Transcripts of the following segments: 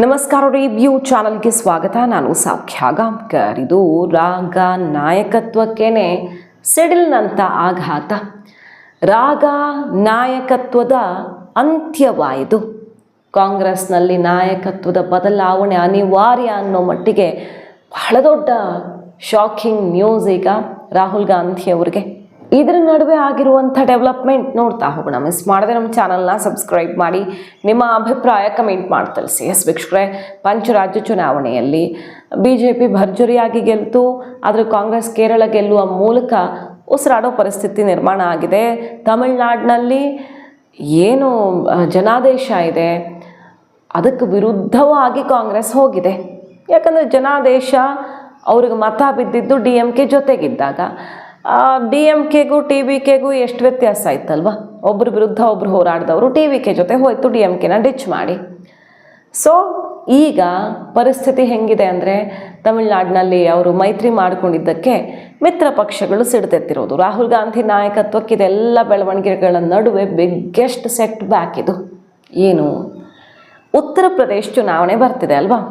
ನಮಸ್ಕಾರ ರಿವ್ಯೂ ಚಾನಲ್ಗೆ ಸ್ವಾಗತ. ನಾನು ಸೌಖ್ಯ ಗಾಂವ್ಕರ್. ಇದು ರಾಗ ನಾಯಕತ್ವಕ್ಕೇನೆ ಸಿಡಿಲ್ನಂಥ ಆಘಾತ. ರಾಗ ನಾಯಕತ್ವದ ಅಂತ್ಯವಾಯಿತು. ಕಾಂಗ್ರೆಸ್ನಲ್ಲಿ ನಾಯಕತ್ವದ ಬದಲಾವಣೆ ಅನಿವಾರ್ಯ ಅನ್ನೋ ಮಟ್ಟಿಗೆ ಬಹಳ ದೊಡ್ಡ ಶಾಕಿಂಗ್ ನ್ಯೂಸ್ ಈಗ ರಾಹುಲ್ ಗಾಂಧಿ ಅವರಿಗೆ. ಇದರ ನಡುವೆ ಆಗಿರುವಂಥ ಡೆವಲಪ್ಮೆಂಟ್ ನೋಡ್ತಾ ಹೋಗೋಣ. ಮಿಸ್ ಮಾಡದೆ ನಮ್ಮ ಚಾನಲ್ನ ಸಬ್ಸ್ಕ್ರೈಬ್ ಮಾಡಿ, ನಿಮ್ಮ ಅಭಿಪ್ರಾಯ ಕಮೆಂಟ್ ಮಾಡಿ ತಿಳಿಸಿ. ವೀಕ್ಷಕರೇ, ಪಂಚರಾಜ್ಯ ಚುನಾವಣೆಯಲ್ಲಿ BJP ಭರ್ಜರಿಯಾಗಿ ಗೆಲ್ತು. ಆದರೆ ಕಾಂಗ್ರೆಸ್ ಕೇರಳ ಗೆಲ್ಲುವ ಮೂಲಕ ಉಸಿರಾಡೋ ಪರಿಸ್ಥಿತಿ ನಿರ್ಮಾಣ ಆಗಿದೆ. ತಮಿಳುನಾಡಿನಲ್ಲಿ ಏನು ಜನಾದೇಶ ಇದೆ, ಅದಕ್ಕೆ ವಿರುದ್ಧವಾಗಿ ಕಾಂಗ್ರೆಸ್ ಹೋಗಿದೆ. ಯಾಕಂದರೆ ಜನಾದೇಶ ಅವ್ರಿಗೆ ಮತ ಬಿದ್ದಿದ್ದು DMK ಜೊತೆಗಿದ್ದಾಗ DMKಗೂ TVKಗೂ ಎಷ್ಟು ವ್ಯತ್ಯಾಸ ಆಯ್ತಲ್ವ. ಒಬ್ಬರು ವಿರುದ್ಧ ಒಬ್ಬರು ಹೋರಾಡಿದವರು TVK ಜೊತೆ ಹೋಯ್ತು DMKನ ಡಿಚ್ ಮಾಡಿ. ಸೊ ಈಗ ಪರಿಸ್ಥಿತಿ ಹೆಂಗಿದೆ ಅಂದರೆ, ತಮಿಳುನಾಡಿನಲ್ಲಿ ಅವರು ಮೈತ್ರಿ ಮಾಡಿಕೊಂಡಿದ್ದಕ್ಕೆ ಮಿತ್ರ ಪಕ್ಷಗಳು ಸಿಡ್ದೆತ್ತಿರೋದು. ರಾಹುಲ್ ಗಾಂಧಿ ನಾಯಕತ್ವಕ್ಕೆ ಇದೆಲ್ಲ ಬೆಳವಣಿಗೆಗಳ ನಡುವೆ ಬಿಗ್ಗೆಸ್ಟ್ ಸೆಟ್ ಬ್ಯಾಕ್ ಇದು. ಏನು, ಉತ್ತರ ಪ್ರದೇಶ ಚುನಾವಣೆ ಬರ್ತಿದೆ ಅಲ್ವಾ.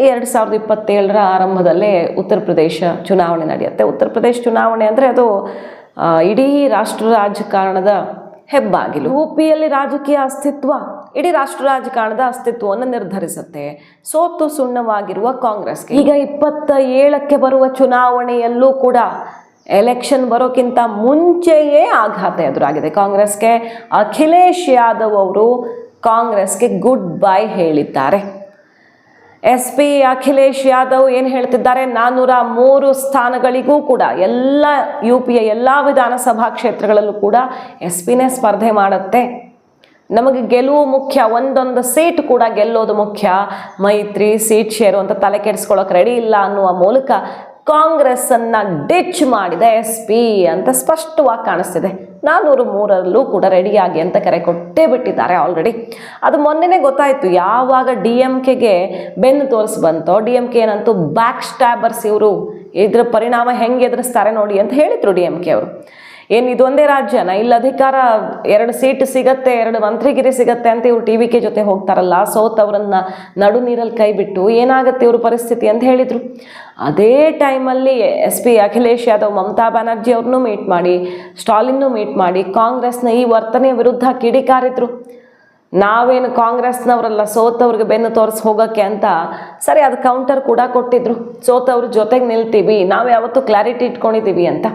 2027ರ ಆರಂಭದಲ್ಲೇ ಉತ್ತರ ಪ್ರದೇಶ ಚುನಾವಣೆ ನಡೆಯುತ್ತೆ. ಉತ್ತರ ಪ್ರದೇಶ ಚುನಾವಣೆ ಅಂದರೆ ಅದು ಇಡೀ ರಾಷ್ಟ್ರ ರಾಜಕಾರಣದ ಹೆಬ್ಬಾಗಿಲು. UPಯಲ್ಲಿ ರಾಜಕೀಯ ಅಸ್ತಿತ್ವ ಇಡೀ ರಾಷ್ಟ್ರ ರಾಜಕಾರಣದ ಅಸ್ತಿತ್ವವನ್ನು ನಿರ್ಧರಿಸುತ್ತೆ. ಸೋತು ಸುಣ್ಣವಾಗಿರುವ ಕಾಂಗ್ರೆಸ್ಗೆ ಈಗ 27ಕ್ಕೆ ಬರುವ ಚುನಾವಣೆಯಲ್ಲೂ ಕೂಡ ಎಲೆಕ್ಷನ್ ಬರೋಕ್ಕಿಂತ ಮುಂಚೆಯೇ ಆಘಾತ ಎದುರಾಗಿದೆ ಕಾಂಗ್ರೆಸ್ಗೆ. ಅಖಿಲೇಶ್ ಯಾದವ್ ಅವರು ಕಾಂಗ್ರೆಸ್ಗೆ ಗುಡ್ ಬೈ ಹೇಳಿದ್ದಾರೆ. SP ಅಖಿಲೇಶ್ ಯಾದವ್ ಏನು ಹೇಳ್ತಿದ್ದಾರೆ, 403 ಸ್ಥಾನಗಳಿಗೂ ಕೂಡ ಎಲ್ಲ UPಯ ಎಲ್ಲ ವಿಧಾನಸಭಾ ಕ್ಷೇತ್ರಗಳಲ್ಲೂ ಕೂಡ SPನೇ ಸ್ಪರ್ಧೆ ಮಾಡುತ್ತೆ. ನಮಗೆ ಗೆಲುವು ಮುಖ್ಯ, ಒಂದೊಂದು ಸೀಟ್ ಕೂಡ ಗೆಲ್ಲೋದು ಮುಖ್ಯ, ಮೈತ್ರಿ ಸೀಟ್ ಶೇರು ಅಂತ ತಲೆ ಕೆಡಿಸ್ಕೊಳ್ಳೋಕೆ ರೆಡಿ ಇಲ್ಲ ಅನ್ನುವ ಮೂಲಕ ಕಾಂಗ್ರೆಸ್ಸನ್ನು ಡಿಚ್ ಮಾಡಿದ SP ಅಂತ ಸ್ಪಷ್ಟವಾಗಿ ಕಾಣಿಸ್ತಿದೆ. 403ರಲ್ಲೂ ಕೂಡ ರೆಡಿಯಾಗಿ ಅಂತ ಕರೆ ಕೊಟ್ಟೇ ಬಿಟ್ಟಿದ್ದಾರೆ ಆಲ್ರೆಡಿ. ಅದು ಮೊನ್ನೆನೇ ಗೊತ್ತಾಯಿತು. ಯಾವಾಗ DMKಗೆ ಬೆನ್ನು ತೋರಿಸಿ ಬಂತೋ, DMK ಏನಂತೂ ಬ್ಯಾಕ್ ಸ್ಟ್ಯಾಬರ್ಸ್ ಇವರು, ಇದ್ರ ಪರಿಣಾಮ ಹೆಂಗೆ ಎದುರಿಸ್ತಾರೆ ನೋಡಿ ಅಂತ ಹೇಳಿದರು DMK ಅವರು. ಏನು ಇದೊಂದೇ ರಾಜ್ಯನ, ಇಲ್ಲಿ ಅಧಿಕಾರ 2 ಸೀಟ್ ಸಿಗತ್ತೆ, 2 ಮಂತ್ರಿಗಿರಿ ಸಿಗತ್ತೆ ಅಂತ ಇವರು TVK ಜೊತೆ ಹೋಗ್ತಾರಲ್ಲ, ಸೋತವರನ್ನ ನಡು ನೀರಲ್ಲಿ ಕೈ ಬಿಟ್ಟು ಏನಾಗುತ್ತೆ ಇವ್ರ ಪರಿಸ್ಥಿತಿ ಅಂತ ಹೇಳಿದರು. ಅದೇ ಟೈಮಲ್ಲಿ SP ಅಖಿಲೇಶ್ ಯಾದವ್ ಮಮತಾ ಬ್ಯಾನರ್ಜಿ ಅವ್ರನ್ನೂ ಮೀಟ್ ಮಾಡಿ, ಸ್ಟಾಲಿನ್ನೂ ಮೀಟ್ ಮಾಡಿ ಕಾಂಗ್ರೆಸ್ನ ಈ ವರ್ತನೆಯ ವಿರುದ್ಧ ಕಿಡಿಕಾರಿದ್ರು. ನಾವೇನು ಕಾಂಗ್ರೆಸ್ನವರಲ್ಲ, ಸೋತವ್ರಿಗೆ ಬೆನ್ನು ತೋರಿಸಿ ಹೋಗೋಕ್ಕೆ ಅಂತ. ಸರಿ, ಅದು ಕೌಂಟರ್ ಕೂಡ ಕೊಟ್ಟಿದ್ರು, ಸೋತವ್ರ ಜೊತೆಗೆ ನಿಲ್ತೀವಿ, ನಾವು ಯಾವತ್ತೂ ಕ್ಲಾರಿಟಿ ಇಟ್ಕೊಂಡಿದ್ದೀವಿ ಅಂತ.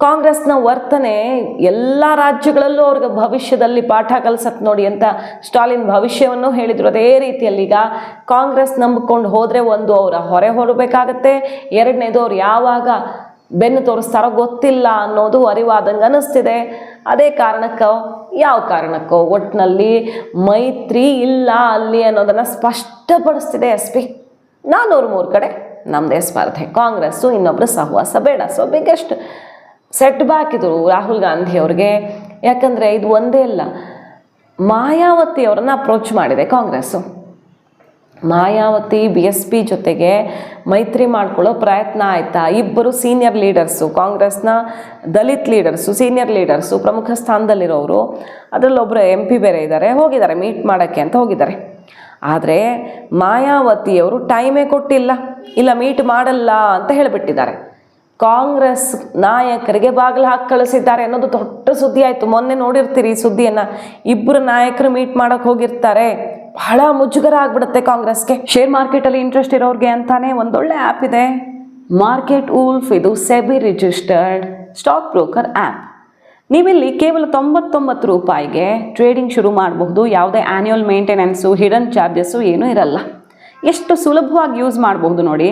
ಕಾಂಗ್ರೆಸ್ನ ವರ್ತನೆ ಎಲ್ಲ ರಾಜ್ಯಗಳಲ್ಲೂ ಅವ್ರಿಗೆ ಭವಿಷ್ಯದಲ್ಲಿ ಪಾಠ ಕಲಿಸತ್ತೆ ನೋಡಿ ಅಂತ ಸ್ಟಾಲಿನ್ ಭವಿಷ್ಯವನ್ನು ಹೇಳಿದರು. ಅದೇ ರೀತಿಯಲ್ಲಿ ಈಗ ಕಾಂಗ್ರೆಸ್ ನಂಬಿಕೊಂಡು ಹೋದರೆ, ಒಂದು ಅವರ ಹೊರೆ ಹೊರಬೇಕಾಗತ್ತೆ, ಎರಡನೇದು ಅವ್ರು ಯಾವಾಗ ಬೆನ್ನು ತೋರಿಸ್ತಾರೋ ಗೊತ್ತಿಲ್ಲ ಅನ್ನೋದು ಅರಿವಾದಂಗೆ ಅನ್ನಿಸ್ತಿದೆ. ಅದೇ ಕಾರಣಕ್ಕೋ ಯಾವ ಕಾರಣಕ್ಕೋ ಒಟ್ಟಿನಲ್ಲಿ ಮೈತ್ರಿ ಇಲ್ಲ ಅಲ್ಲಿ ಅನ್ನೋದನ್ನು ಸ್ಪಷ್ಟಪಡಿಸ್ತಿದೆ SP. 403 ಕಡೆ ನಮ್ಮದೇ ಸ್ಪರ್ಧೆ, ಕಾಂಗ್ರೆಸ್ಸು ಇನ್ನೊಬ್ಬರು ಸಹವಾಸ ಬೇಡ. ಸೊ ಬಿಗ್ಗೆಸ್ಟ್ ಸೆಟ್ ಬ್ಯಾಕ್ ಇದು ರಾಹುಲ್ ಗಾಂಧಿ ಅವ್ರಿಗೆ. ಯಾಕಂದರೆ ಇದು ಒಂದೇ ಅಲ್ಲ, ಮಾಯಾವತಿ ಅವರನ್ನು ಅಪ್ರೋಚ್ ಮಾಡಿದೆ ಕಾಂಗ್ರೆಸ್ಸು. ಮಾಯಾವತಿ BSP ಜೊತೆಗೆ ಮೈತ್ರಿ ಮಾಡ್ಕೊಳ್ಳೋ ಪ್ರಯತ್ನ ಆಯಿತಾ. ಇಬ್ಬರು ಸೀನಿಯರ್ ಲೀಡರ್ಸು, ಕಾಂಗ್ರೆಸ್ನ ದಲಿತ್ ಲೀಡರ್ಸು, ಸೀನಿಯರ್ ಲೀಡರ್ಸು, ಪ್ರಮುಖ ಸ್ಥಾನದಲ್ಲಿರೋರು, ಅದರಲ್ಲೊಬ್ಬರು MP ಬೇರೆ ಇದ್ದಾರೆ, ಹೋಗಿದ್ದಾರೆ ಮೀಟ್ ಮಾಡೋಕ್ಕೆ ಅಂತ ಹೋಗಿದ್ದಾರೆ. ಆದರೆ ಮಾಯಾವತಿಯವರು ಟೈಮೇ ಕೊಟ್ಟಿಲ್ಲ, ಇಲ್ಲ ಮೀಟ್ ಮಾಡಲ್ಲ ಅಂತ ಹೇಳಿಬಿಟ್ಟಿದ್ದಾರೆ. ಕಾಂಗ್ರೆಸ್ ನಾಯಕರಿಗೆ ಬಾಗಿಲು ಹಾಕಿ ಕಳಿಸಿದ್ದಾರೆ ಅನ್ನೋದು ದೊಡ್ಡ ಸುದ್ದಿ ಆಯಿತು. ಮೊನ್ನೆ ನೋಡಿರ್ತೀರಿ ಸುದ್ದಿಯನ್ನು. ಇಬ್ಬರು ನಾಯಕರು ಮೀಟ್ ಮಾಡೋಕ್ಕೆ ಹೋಗಿರ್ತಾರೆ. ಬಹಳ ಮುಜುಗರ ಆಗಿಬಿಡುತ್ತೆ ಕಾಂಗ್ರೆಸ್ಗೆ. ಶೇರ್ ಮಾರ್ಕೆಟಲ್ಲಿ ಇಂಟ್ರೆಸ್ಟ್ ಇರೋರಿಗೆ ಅಂತಾನೆ ಒಂದೊಳ್ಳೆ ಆ್ಯಪ್ ಇದೆ, ಮಾರ್ಕೆಟ್ ವೂಲ್ಫ್. ಇದು SEBI registered stock broker app. ನೀವಿಲ್ಲಿ ಕೇವಲ 99 ರೂಪಾಯಿಗೆ ಟ್ರೇಡಿಂಗ್ ಶುರು ಮಾಡಬಹುದು. ಯಾವುದೇ ಆ್ಯನ್ಯುವಲ್ ಮೇಂಟೆನೆನ್ಸು, ಹಿಡನ್ ಚಾರ್ಜಸ್ಸು ಏನೂ ಇರಲ್ಲ. ಎಷ್ಟು ಸುಲಭವಾಗಿ ಯೂಸ್ ಮಾಡಬಹುದು ನೋಡಿ.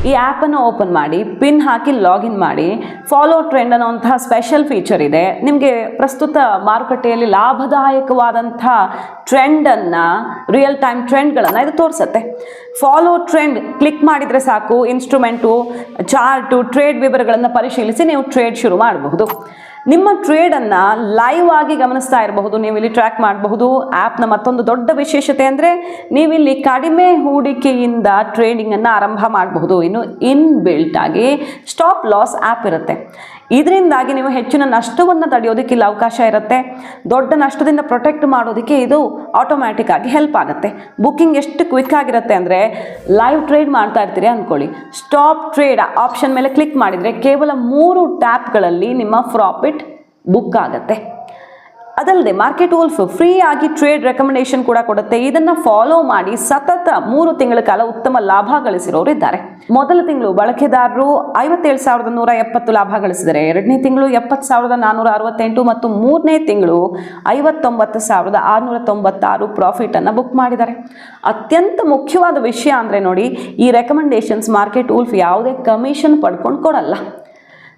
ಈ ಆ್ಯಪನ್ನು ಓಪನ್ ಮಾಡಿ, ಪಿನ್ ಹಾಕಿ ಲಾಗಿನ್ ಮಾಡಿ, ಫಾಲೋ ಟ್ರೆಂಡ್ ಅನ್ನೋಂತಹ ಸ್ಪೆಷಲ್ ಫೀಚರ್ ಇದೆ. ನಿಮಗೆ ಪ್ರಸ್ತುತ ಮಾರುಕಟ್ಟೆಯಲ್ಲಿ ಲಾಭದಾಯಕವಾದಂಥ ಟ್ರೆಂಡನ್ನು, ರಿಯಲ್ ಟೈಮ್ ಟ್ರೆಂಡ್ಗಳನ್ನು ಇದು ತೋರಿಸುತ್ತೆ. ಫಾಲೋ ಟ್ರೆಂಡ್ ಕ್ಲಿಕ್ ಮಾಡಿದರೆ ಸಾಕು, ಇನ್ಸ್ಟ್ರೂಮೆಂಟು, ಚಾರ್ಟು, ಟ್ರೇಡ್ ವಿವರಗಳನ್ನು ಪರಿಶೀಲಿಸಿ ನೀವು ಟ್ರೇಡ್ ಶುರು ಮಾಡಬಹುದು. ನಿಮ್ಮ ಟ್ರೇಡನ್ನು ಲೈವ್ ಆಗಿ ಗಮನಿಸ್ತಾ ಇರಬಹುದು, ನೀವು ಇಲ್ಲಿ ಟ್ರ್ಯಾಕ್ ಮಾಡಬಹುದು. ಆ್ಯಪ್ನ ಮತ್ತೊಂದು ದೊಡ್ಡ ವಿಶೇಷತೆ ಅಂದರೆ ನೀವಿಲ್ಲಿ ಕಡಿಮೆ ಹೂಡಿಕೆಯಿಂದ ಟ್ರೇಡಿಂಗನ್ನು ಆರಂಭ ಮಾಡಬಹುದು. ಇನ್ನು ಇನ್ ಬಿಲ್ಟ್ ಆಗಿ ಸ್ಟಾಪ್ ಲಾಸ್ ಆ್ಯಪ್ ಇರುತ್ತೆ. ಇದರಿಂದಾಗಿ ನೀವು ಹೆಚ್ಚಿನ ನಷ್ಟವನ್ನು ತಡೆಯೋದಕ್ಕೆ ಇಲ್ಲಿ ಅವಕಾಶ ಇರುತ್ತೆ. ದೊಡ್ಡ ನಷ್ಟದಿಂದ ಪ್ರೊಟೆಕ್ಟ್ ಮಾಡೋದಕ್ಕೆ ಇದು ಆಟೋಮ್ಯಾಟಿಕ್ ಆಗಿ ಹೆಲ್ಪ್ ಆಗುತ್ತೆ. ಬುಕ್ಕಿಂಗ್ ಎಷ್ಟು ಕ್ವಿಕ್ ಆಗಿರುತ್ತೆ ಅಂದರೆ, ಲೈವ್ ಟ್ರೇಡ್ ಮಾಡ್ತಾ ಇರ್ತೀರಿ ಅಂದ್ಕೊಳ್ಳಿ, ಸ್ಟಾಪ್ ಟ್ರೇಡ್ ಆಪ್ಷನ್ ಮೇಲೆ ಕ್ಲಿಕ್ ಮಾಡಿದರೆ ಕೇವಲ 3 ಟ್ಯಾಪ್ಗಳಲ್ಲಿ ನಿಮ್ಮ ಪ್ರಾಫಿಟ್ ಬುಕ್ ಆಗುತ್ತೆ. ಅದಲ್ಲದೆ ಮಾರ್ಕೆಟ್ ವೂಲ್ಫ್ ಫ್ರೀ ಆಗಿ ಟ್ರೇಡ್ ರೆಕಮೆಂಡೇಶನ್ ಕೂಡ ಕೊಡುತ್ತೆ. ಇದನ್ನು ಫಾಲೋ ಮಾಡಿ ಸತತ 3 ತಿಂಗಳ ಕಾಲ ಉತ್ತಮ ಲಾಭ ಗಳಿಸಿರೋರು ಇದ್ದಾರೆ. ಮೊದಲ ತಿಂಗಳು ಬಳಕೆದಾರರು 57,170 ಲಾಭ ಗಳಿಸಿದರೆ, 2ನೇ ತಿಂಗಳು 70,468 ಮತ್ತು 3ನೇ ತಿಂಗಳು 59,696 ಪ್ರಾಫಿಟ್ ಅನ್ನು ಬುಕ್ ಮಾಡಿದ್ದಾರೆ. ಅತ್ಯಂತ ಮುಖ್ಯವಾದ ವಿಷಯ ಅಂದರೆ ನೋಡಿ, ಈ ರೆಕಮೆಂಡೇಶನ್ಸ್ ಮಾರ್ಕೆಟ್ ವೂಲ್ಫ್ ಯಾವುದೇ ಕಮಿಷನ್ ಪಡ್ಕೊಂಡು ಕೊಡಲ್ಲ.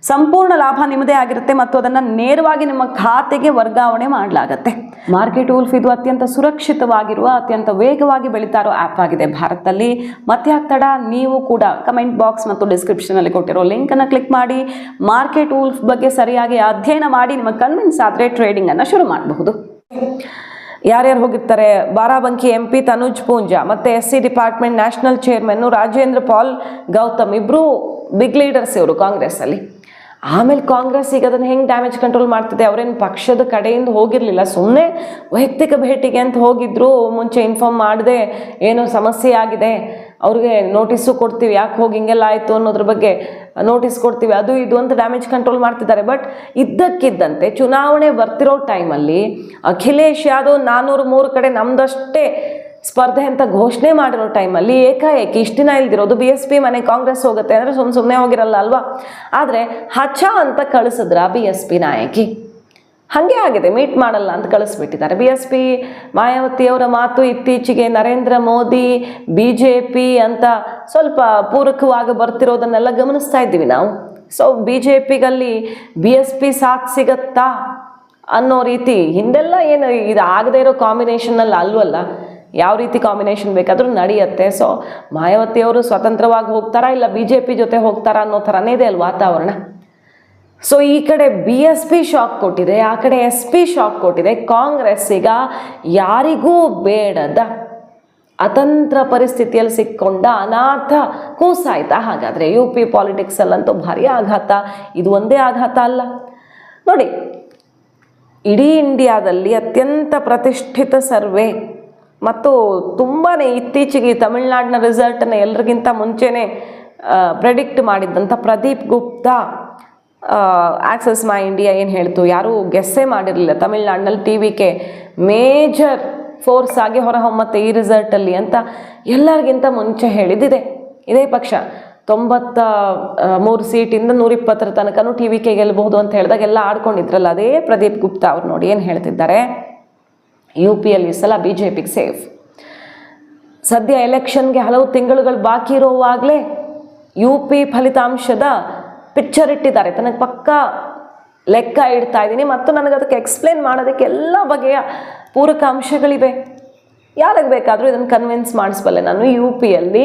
ಸಂಪೂರ್ಣ ಲಾಭ ನಿಮ್ಮದೇ ಆಗಿರುತ್ತೆ ಮತ್ತು ಅದನ್ನು ನೇರವಾಗಿ ನಿಮ್ಮ ಖಾತೆಗೆ ವರ್ಗಾವಣೆ ಮಾಡಲಾಗುತ್ತೆ. ಮಾರ್ಕೆಟ್ ವೂಲ್ಫ್ ಇದು ಅತ್ಯಂತ ಸುರಕ್ಷಿತವಾಗಿರುವ, ಅತ್ಯಂತ ವೇಗವಾಗಿ ಬೆಳೀತಾ ಇರೋ ಆ್ಯಪ್ ಆಗಿದೆ ಭಾರತದಲ್ಲಿ. ಮತ್ತೆ ಆಗ್ತಡ, ನೀವು ಕೂಡ ಕಮೆಂಟ್ ಬಾಕ್ಸ್ ಮತ್ತು ಡಿಸ್ಕ್ರಿಪ್ಷನಲ್ಲಿ ಕೊಟ್ಟಿರೋ ಲಿಂಕನ್ನು ಕ್ಲಿಕ್ ಮಾಡಿ ಮಾರ್ಕೆಟ್ ವೂಲ್ಫ್ ಬಗ್ಗೆ ಸರಿಯಾಗಿ ಅಧ್ಯಯನ ಮಾಡಿ ನಿಮಗೆ ಕನ್ವಿನ್ಸ್ ಆದರೆ ಟ್ರೇಡಿಂಗನ್ನು ಶುರು ಮಾಡಬಹುದು. ಯಾರ್ಯಾರು ಹೋಗಿರ್ತಾರೆ? ಬಾರಾಬಂಕಿ MP ತನುಜ್ ಪೂಂಜಾ ಮತ್ತು SC department national ಚೇರ್ಮನ್ನು Rajendra Pal Gautam, ಇಬ್ಬರು ಬಿಗ್ ಲೀಡರ್ಸ್ ಇವರು ಕಾಂಗ್ರೆಸ್ಸಲ್ಲಿ. ಆಮೇಲೆ ಕಾಂಗ್ರೆಸ್ ಈಗ ಅದನ್ನು ಹೆಂಗೆ ಡ್ಯಾಮೇಜ್ ಕಂಟ್ರೋಲ್ ಮಾಡ್ತಿದೆ? ಅವರೇನು ಪಕ್ಷದ ಕಡೆಯಿಂದ ಹೋಗಿರಲಿಲ್ಲ, ಸುಮ್ಮನೆ ವೈಯಕ್ತಿಕ ಭೇಟಿಗೆ ಅಂತ ಹೋಗಿದ್ರು. ಮುಂಚೆ ಇನ್ಫಾರ್ಮ್ ಮಾಡದೆ ಏನೋ ಸಮಸ್ಯೆ ಆಗಿದೆ, ಅವ್ರಿಗೆ ನೋಟಿಸು ಕೊಡ್ತೀವಿ, ಯಾಕೆ ಹೋಗಿ ಹಿಂಗೆಲ್ಲ ಆಯಿತು ಅನ್ನೋದ್ರ ಬಗ್ಗೆ ನೋಟಿಸ್ ಕೊಡ್ತೀವಿ, ಅದು ಇದು ಅಂತ ಡ್ಯಾಮೇಜ್ ಕಂಟ್ರೋಲ್ ಮಾಡ್ತಿದ್ದಾರೆ. ಬಟ್ ಇದ್ದಕ್ಕಿದ್ದಂತೆ ಚುನಾವಣೆ ಬರ್ತಿರೋ ಟೈಮಲ್ಲಿ ಅಖಿಲೇಶ್ ಯಾದವ್ 403 ಕಡೆ ನಮ್ದಷ್ಟೇ ಸ್ಪರ್ಧೆ ಅಂತ ಘೋಷಣೆ ಮಾಡಿರೋ ಟೈಮಲ್ಲಿ ಏಕಾಏಕಿ ಇಷ್ಟು ದಿನ ಇಲ್ದಿರೋದು BSP ಮನೆ ಕಾಂಗ್ರೆಸ್ ಹೋಗುತ್ತೆ ಅಂದರೆ ಸುಮ್ಮನೆ ಹೋಗಿರಲ್ಲ ಅಲ್ವಾ? ಆದರೆ ಹಚ ಅಂತ ಕಳಿಸಿದ್ರ BSP ನಾಯಕಿ, ಹಾಗೆ ಆಗಿದೆ, ಮೀಟ್ ಮಾಡಲ್ಲ ಅಂತ ಕಳಿಸ್ಬಿಟ್ಟಿದ್ದಾರೆ. BSP ಮಾಯಾವತಿಯವರ ಮಾತು ಇತ್ತೀಚೆಗೆ ನರೇಂದ್ರ ಮೋದಿ BJP ಅಂತ ಸ್ವಲ್ಪ ಪೂರಕವಾಗಿ ಬರ್ತಿರೋದನ್ನೆಲ್ಲ ಗಮನಿಸ್ತಾ ಇದ್ದೀವಿ ನಾವು. ಸೊ BJPಗಲ್ಲಿ BSP ಸಾಥ್ ಸಿಗತ್ತಾ ಅನ್ನೋ ರೀತಿ ಹಿಂದೆಲ್ಲ ಏನು ಇದು ಆಗದೇ ಇರೋ ಕಾಂಬಿನೇಷನಲ್ಲಿ ಅಲ್ವಲ್ಲ, ಯಾವ ರೀತಿ ಕಾಂಬಿನೇಷನ್ ಬೇಕಾದರೂ ನಡೆಯುತ್ತೆ. ಸೊ ಮಾಯಾವತಿಯವರು ಸ್ವತಂತ್ರವಾಗಿ ಹೋಗ್ತಾರಾ ಇಲ್ಲ BJP ಜೊತೆ ಹೋಗ್ತಾರಾ ಅನ್ನೋ ಥರನೇ ಇದೆ ಅಲ್ಲಿ ವಾತಾವರಣ. ಸೊ ಈ ಕಡೆ BSP ಶಾಕ್ ಕೊಟ್ಟಿದೆ, ಆ ಕಡೆ SP ಶಾಕ್ ಕೊಟ್ಟಿದೆ. ಕಾಂಗ್ರೆಸ್ ಈಗ ಯಾರಿಗೂ ಬೇಡದ ಅತಂತ್ರ ಪರಿಸ್ಥಿತಿಯಲ್ಲಿ ಸಿಕ್ಕೊಂಡ ಅನಾಥ ಕೂಸಾಯ್ತಾ? ಹಾಗಾದರೆ UP ಪಾಲಿಟಿಕ್ಸಲ್ಲಂತೂ ಭಾರಿ ಆಘಾತ. ಇದು ಒಂದೇ ಆಘಾತ ಅಲ್ಲ ನೋಡಿ, ಇಡೀ ಇಂಡಿಯಾದಲ್ಲಿ ಅತ್ಯಂತ ಪ್ರತಿಷ್ಠಿತ ಸರ್ವೆ ಮತ್ತು ತುಂಬಾ ಇತ್ತೀಚೆಗೆ ತಮಿಳ್ನಾಡಿನ ರಿಸಲ್ಟನ್ನು ಎಲ್ರಿಗಿಂತ ಮುಂಚೆನೇ ಪ್ರೆಡಿಕ್ಟ್ ಮಾಡಿದ್ದಂಥ ಪ್ರದೀಪ್ ಗುಪ್ತಾ ಆಕ್ಸಸ್ ಮೈ ಇಂಡಿಯಾ ಏನು ಹೇಳ್ತು, ಯಾರೂ ಗೆಸ್ಸೇ ಮಾಡಿರಲಿಲ್ಲ ತಮಿಳ್ನಾಡಿನಲ್ಲಿ TVK ಮೇಜರ್ ಫೋರ್ಸ್ ಆಗಿ ಹೊರಹೊಮ್ಮತ್ತೆ ಈ ರಿಸಲ್ಟಲ್ಲಿ ಅಂತ ಎಲ್ಲರಿಗಿಂತ ಮುಂಚೆ ಹೇಳಿದ್ದಿದೆ. ಇದೇ ಪಕ್ಷ 93 ಸೀಟಿಂದ 120 ತನಕನೂ TVK ಗೆಲ್ಲಬಹುದು ಅಂತ ಹೇಳಿದಾಗ ಎಲ್ಲ ಆಡ್ಕೊಂಡಿದ್ರಲ್ಲ, ಅದೇ ಪ್ರದೀಪ್ ಗುಪ್ತಾ ಅವ್ರು ನೋಡಿ ಏನು ಹೇಳ್ತಿದ್ದಾರೆ, UPಯಲ್ಲಿ ಸಲ BJPಗೆ ಸೇಫ್. ಸದ್ಯ ಎಲೆಕ್ಷನ್ಗೆ ಹಲವು ತಿಂಗಳುಗಳು ಬಾಕಿ ಇರುವಾಗಲೇ UP ಫಲಿತಾಂಶದ ಪಿಕ್ಚರ್ ಇಟ್ಟಿದ್ದಾರೆ. ತನಗೆ ಪಕ್ಕ ಲೆಕ್ಕ ಇಡ್ತಾ ಇದ್ದೀನಿ ಮತ್ತು ನನಗೆ ಅದಕ್ಕೆ ಎಕ್ಸ್ಪ್ಲೇನ್ ಮಾಡೋದಕ್ಕೆ ಎಲ್ಲ ಬಗೆಯ ಪೂರಕ ಅಂಶಗಳಿವೆ. ಯಾರಿಗೆ ಬೇಕಾದರೂ ಇದನ್ನು ಕನ್ವಿನ್ಸ್ ಮಾಡಿಸ್ಬಲ್ಲೆ ನಾನು. UPಯಲ್ಲಿ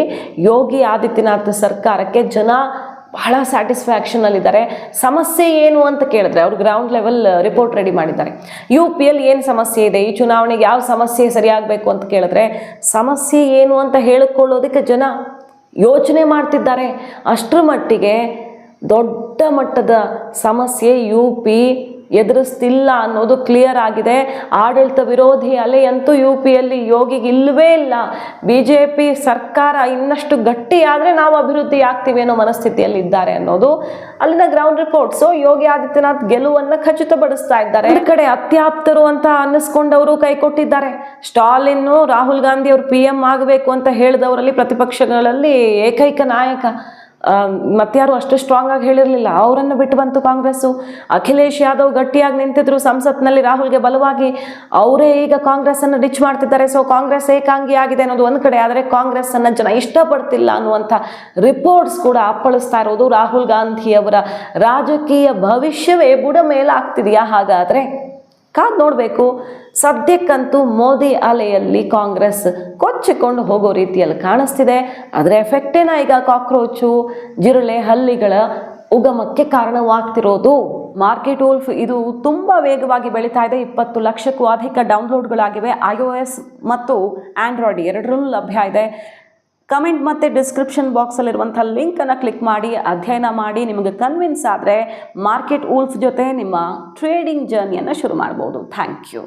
ಯೋಗಿ ಆದಿತ್ಯನಾಥ್ ಸರ್ಕಾರಕ್ಕೆ ಜನ ಬಹಳ ಸ್ಯಾಟಿಸ್ಫ್ಯಾಕ್ಷನಲ್ಲಿದ್ದಾರೆ. ಸಮಸ್ಯೆ ಏನು ಅಂತ ಕೇಳಿದ್ರೆ ಅವರು ಗ್ರೌಂಡ್ ಲೆವೆಲ್ ರಿಪೋರ್ಟ್ ರೆಡಿ ಮಾಡಿದ್ದಾರೆ. UPಯಲ್ಲಿ ಏನು ಸಮಸ್ಯೆ ಇದೆ, ಈ ಚುನಾವಣೆಗೆ ಯಾವ ಸಮಸ್ಯೆ ಸರಿಯಾಗಬೇಕು ಅಂತ ಕೇಳಿದ್ರೆ ಸಮಸ್ಯೆ ಏನು ಅಂತ ಹೇಳಿಕೊಳ್ಳೋದಕ್ಕೆ ಜನ ಯೋಚನೆ ಮಾಡ್ತಿದ್ದಾರೆ. ಅಷ್ಟರ ಮಟ್ಟಿಗೆ ದೊಡ್ಡ ಮಟ್ಟದ ಸಮಸ್ಯೆ UP ಎದುರಿಸ್ತಿಲ್ಲ ಅನ್ನೋದು ಕ್ಲಿಯರ್ ಆಗಿದೆ. ಆಡಳಿತ ವಿರೋಧಿ ಅಲೆಯಂತೂ UPಯಲ್ಲಿ ಯೋಗಿಗೆ ಇಲ್ಲವೇ ಇಲ್ಲ. BJP ಸರ್ಕಾರ ಇನ್ನಷ್ಟು ಗಟ್ಟಿಯಾದರೆ ನಾವು ಅಭಿವೃದ್ಧಿ ಆಗ್ತೀವಿ ಅನ್ನೋ ಮನಸ್ಥಿತಿಯಲ್ಲಿ ಇದ್ದಾರೆ ಅನ್ನೋದು ಅಲ್ಲಿನ ಗ್ರೌಂಡ್ ರಿಪೋರ್ಟ್ಸು. ಯೋಗಿ ಆದಿತ್ಯನಾಥ್ ಗೆಲುವನ್ನು ಖಚಿತಪಡಿಸ್ತಾ ಇದ್ದಾರೆ. ಈ ಕಡೆ ಅತ್ಯಾಪ್ತರು ಅಂತ ಅನ್ನಿಸ್ಕೊಂಡವರು ಕೈ ಕೊಟ್ಟಿದ್ದಾರೆ. ಸ್ಟಾಲಿನ್ ರಾಹುಲ್ ಗಾಂಧಿ ಅವರು PM ಆಗಬೇಕು ಅಂತ ಹೇಳಿದವರಲ್ಲಿ ಪ್ರತಿಪಕ್ಷಗಳಲ್ಲಿ ಏಕೈಕ ನಾಯಕ. ಮತ್ತಾರು ಅಷ್ಟು ಸ್ಟ್ರಾಂಗ್ ಆಗಿ ಹೇಳಿರಲಿಲ್ಲ, ಅವರನ್ನು ಬಿಟ್ಟು ಬಂತು ಕಾಂಗ್ರೆಸ್ಸು. ಅಖಿಲೇಶ್ ಯಾದವ್ ಗಟ್ಟಿಯಾಗಿ ನಿಂತಿದ್ರು ಸಂಸತ್ನಲ್ಲಿ ರಾಹುಲ್ಗೆ ಬಲವಾಗಿ, ಅವರೇ ಈಗ ಕಾಂಗ್ರೆಸ್ಸನ್ನು ಡಿಚ್ ಮಾಡ್ತಿದ್ದಾರೆ. ಸೊ ಕಾಂಗ್ರೆಸ್ ಏಕಾಂಗಿ ಆಗಿದೆ ಅನ್ನೋದು ಒಂದು ಕಡೆ, ಆದರೆ ಕಾಂಗ್ರೆಸ್ಸನ್ನು ಜನ ಇಷ್ಟಪಡ್ತಿಲ್ಲ ಅನ್ನುವಂಥ ರಿಪೋರ್ಟ್ಸ್ ಕೂಡ ಅಪ್ಪಳಿಸ್ತಾ ಇರೋದು. ರಾಹುಲ್ ಗಾಂಧಿಯವರ ರಾಜಕೀಯ ಭವಿಷ್ಯವೇ ಬುಡ ಮೇಲಾಗ್ತಿದೆಯಾ? ಹಾಗಾದರೆ ಕಾದು ನೋಡಬೇಕು. ಸದ್ಯಕ್ಕಂತೂ ಮೋದಿ ಅಲೆಯಲ್ಲಿ ಕಾಂಗ್ರೆಸ್ ಕೊಚ್ಚಿಕೊಂಡು ಹೋಗೋ ರೀತಿಯಲ್ಲಿ ಕಾಣಿಸ್ತಿದೆ. ಅದರ ಎಫೆಕ್ಟೇನ ಈಗ ಕಾಕ್ರೋಚು, ಜಿರಳೆ, ಹಲ್ಲಿಗಳ ಉಗಮಕ್ಕೆ ಕಾರಣವಾಗ್ತಿರೋದು. ಮಾರ್ಕೆಟ್ ವೂಲ್ಫ್ ಇದು ತುಂಬ ವೇಗವಾಗಿ ಬೆಳೀತಾ ಇದೆ. 20 ಲಕ್ಷಕ್ಕೂ ಅಧಿಕ ಡೌನ್ಲೋಡ್ಗಳಾಗಿವೆ. iOS ಮತ್ತು ಆಂಡ್ರಾಯ್ಡ್ ಎರಡರಲ್ಲೂ ಲಭ್ಯ ಇದೆ. ಕಮೆಂಟ್ ಮತ್ತು ಡಿಸ್ಕ್ರಿಪ್ಷನ್ ಬಾಕ್ಸಲ್ಲಿರುವಂಥ ಲಿಂಕನ್ನು ಕ್ಲಿಕ್ ಮಾಡಿ ಅಧ್ಯಯನ ಮಾಡಿ ನಿಮಗೆ ಕನ್ವಿನ್ಸ್ ಆದರೆ ಮಾರ್ಕೆಟ್ ವೂಲ್ಫ್ ಜೊತೆ ನಿಮ್ಮ ಟ್ರೇಡಿಂಗ್ ಜರ್ನಿಯನ್ನು ಶುರು ಮಾಡ್ಬೋದು. Thank you.